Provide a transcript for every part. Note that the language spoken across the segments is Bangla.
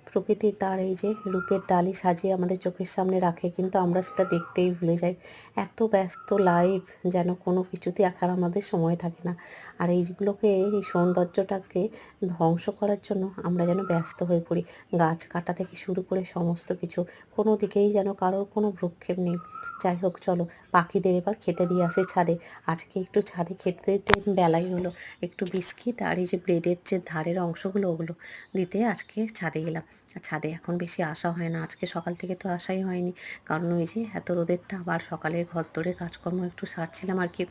প্রকৃতি তার এই যে রূপের ডালি সাজিয়ে আমাদের চোখের সামনে রাখে, কিন্তু আমরা সেটা দেখতেই ভুলে যাই। এত ব্যস্ত লাইফ, যেন কোনো কিছুতেই এখন আমাদের সময় থাকে না। আর এইগুলোকে, এই সৌন্দর্যটাকে ধ্বংস করার জন্য আমরা যেন ব্যস্ত হয়ে পড়ি। গাছ কাটা থেকে শুরু করে সমস্ত কিছু, কোনো দিকেই যেন কারোর কোনো ভ্রুক্ষেপ নেই। যাই হোক, চলো পাখিদের এবার খেতে দিয়ে আসি ছাদে। আজকে একটু ছাদে খেতে দিতে বেলাই হলো। একটু বিস্কিট আর এই যে ব্রেডের যে ধারের অংশগুলো, ওগুলো দিতে আজকে ছাদে গেলাম। আর ছাদে এখন বেশি আসা হয় না, আজকে সকাল থেকে তো আসাই হয়নি, কারণ ওই যে এত রোদের তাপ, আর সকালে ঘরদোরের কাজকর্ম একটু সারছিলাম আর কি,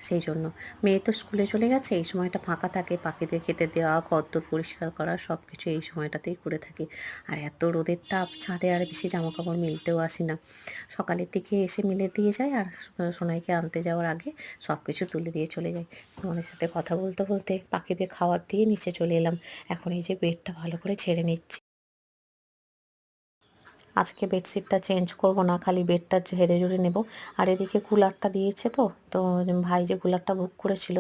সেই জন্য। মেয়ে তো স্কুলে চলে গেছে, এই সময়টা ফাঁকা থাকে, পাখিদের খেতে দেওয়া, ঘরদোর পরিষ্কার করা সব কিছু এই সময়টাতেই করে থাকি। আর এত রোদের তাপ, ছাদে আর বেশি জামাকাপড় মেলতেও আসি না। সকালের দিকে এসে মেলে দিয়ে যাই, আর সোনাইকে আনতে যাওয়ার আগে সব কিছু তুলে দিয়ে চলে যাই। তোমাদের সাথে কথা বলতে বলতে পাখিদের খাবার দিয়ে নিচে চলে এলাম। এখন এই যে বেডটা ভালো করে ঝেড়ে নিচ্ছি। আজকে বেডশিটটা চেঞ্জ করব না, খালি বেডটা ঝেড়ে ঝুড়ে নেব। আর এদিকে কুলারটা দিয়েছে, তো ভাই যে কুলারটা বুক করেছিল,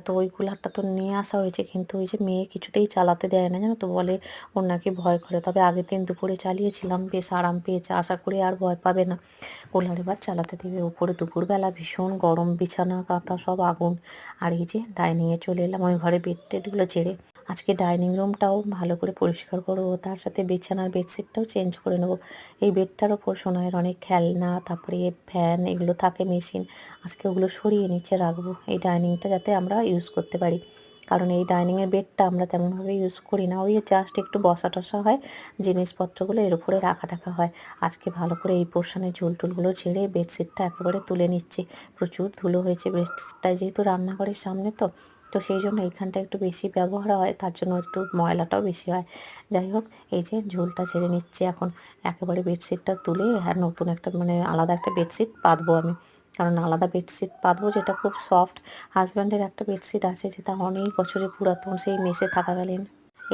তো ওই কুলারটা তো নিয়ে আসা হয়েছে, কিন্তু ওই যে মেয়ে কিছুতেই চালাতে দেয় না, জানো তো, বলে ওর নাকি ভয় করে। তবে আগের দিন দুপুরে চালিয়েছিলাম, বেশ আরাম পেয়েছে, আশা করি আর ভয় পাবে না। কুলার এবার চালাতে দেবে। উপরে দুপুরবেলা ভীষণ গরম, বিছানা কাঁথা সব আগুন। আর এই যে ডাইনিংয়ে চলে এলাম, ওই ঘরে বেড টেডগুলো ঝেড়ে আজকে ডাইনিং রুমটাও ভালো করে পরিষ্কার করবো, তার সাথে বিছানার বেডশিটটাও চেঞ্জ করে নেবো। এই বেডটার ওপর সোনাইয়ের অনেক খেলনা, তারপরে ফ্যান, এগুলো থাকে, মেশিন, আজকে ওগুলো সরিয়ে নিচে রাখবো, এই ডাইনিংটা যাতে আমরা ইউজ করতে পারি। কারণ এই ডাইনিংয়ের বেডটা আমরা তেমনভাবে ইউজ করি না, ওই জাস্ট একটু বসা টসা হয়, জিনিসপত্রগুলো এর উপরে রাখা টাকা হয়। আজকে ভালো করে এই পোর্শনের ঝুল টুলগুলো ঝেড়ে বেডশিটটা একেবারে তুলে নিচ্ছি। প্রচুর ধুলো হয়েছে বেডশিটটায়, যেহেতু রান্নাঘরের সামনে, তো সেই জন্য এইখানটা একটু বেশি ব্যবহার হয়, তার জন্য একটু ময়লাটাও বেশি হয়। যাই হোক, এই যে ঝোলটা ঝেড়ে নিচ্ছি এখন। একেবারে বেডশিটটা তুলে আর নতুন একটা, মানে আলাদা একটা বেডশিট পাতবো আমি। কারণ আলাদা বেডশিট পাতবো যেটা খুব সফট। হাজব্যান্ডের একটা বেডশিট আছে যেটা অনেক বছরের পুরাতন, সেই মেসে থাকাকালীন।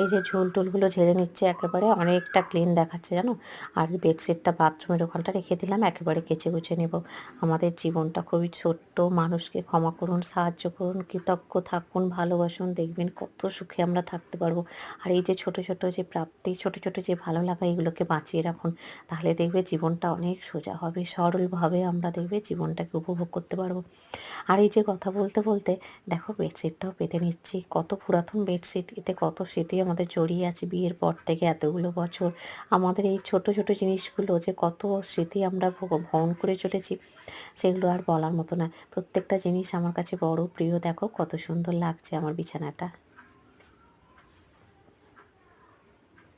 এই যে ঝোল টুলগুলো ঝেড়ে নিচ্ছে, একেবারে অনেকটা ক্লিন দেখাচ্ছে, জানো। আর বেডশিটটা বাথরুমের ওখানটা রেখে দিলাম, একেবারে কেচে কুচে নেব। আমাদের জীবনটা খুবই ছোট্ট, মানুষকে ক্ষমা করুন, সাহায্য করুন, কৃতজ্ঞ থাকুন, ভালোবাসুন, দেখবেন কত সুখে আমরা থাকতে পারবো। আর এই যে ছোট ছোট যে প্রাপ্তি, ছোট ছোট যে ভালো লাগা, এগুলোকে বাঁচিয়ে রাখুন, তাহলে দেখবে জীবনটা অনেক সোজা হবে, সরলভাবে আমরা দেখবে জীবনটাকে উপভোগ করতে পারবো। আর এই যে কথা বলতে বলতে দেখো বেডশিটটাও পেতে নিচ্ছি, কত পুরাতন বেডশিট, এতে কত স্মৃতি আমাদের জড়িয়ে আছে বিয়ের পর থেকে এতগুলো বছর। আমাদের এই ছোট ছোট জিনিসগুলো যে কত স্মৃতি আমরা বহন করে চলেছি, সেগুলো আর বলার মতো না। প্রত্যেকটা জিনিস আমার কাছে বড় প্রিয়। দেখো কত সুন্দর লাগছে আমার বিছানাটা।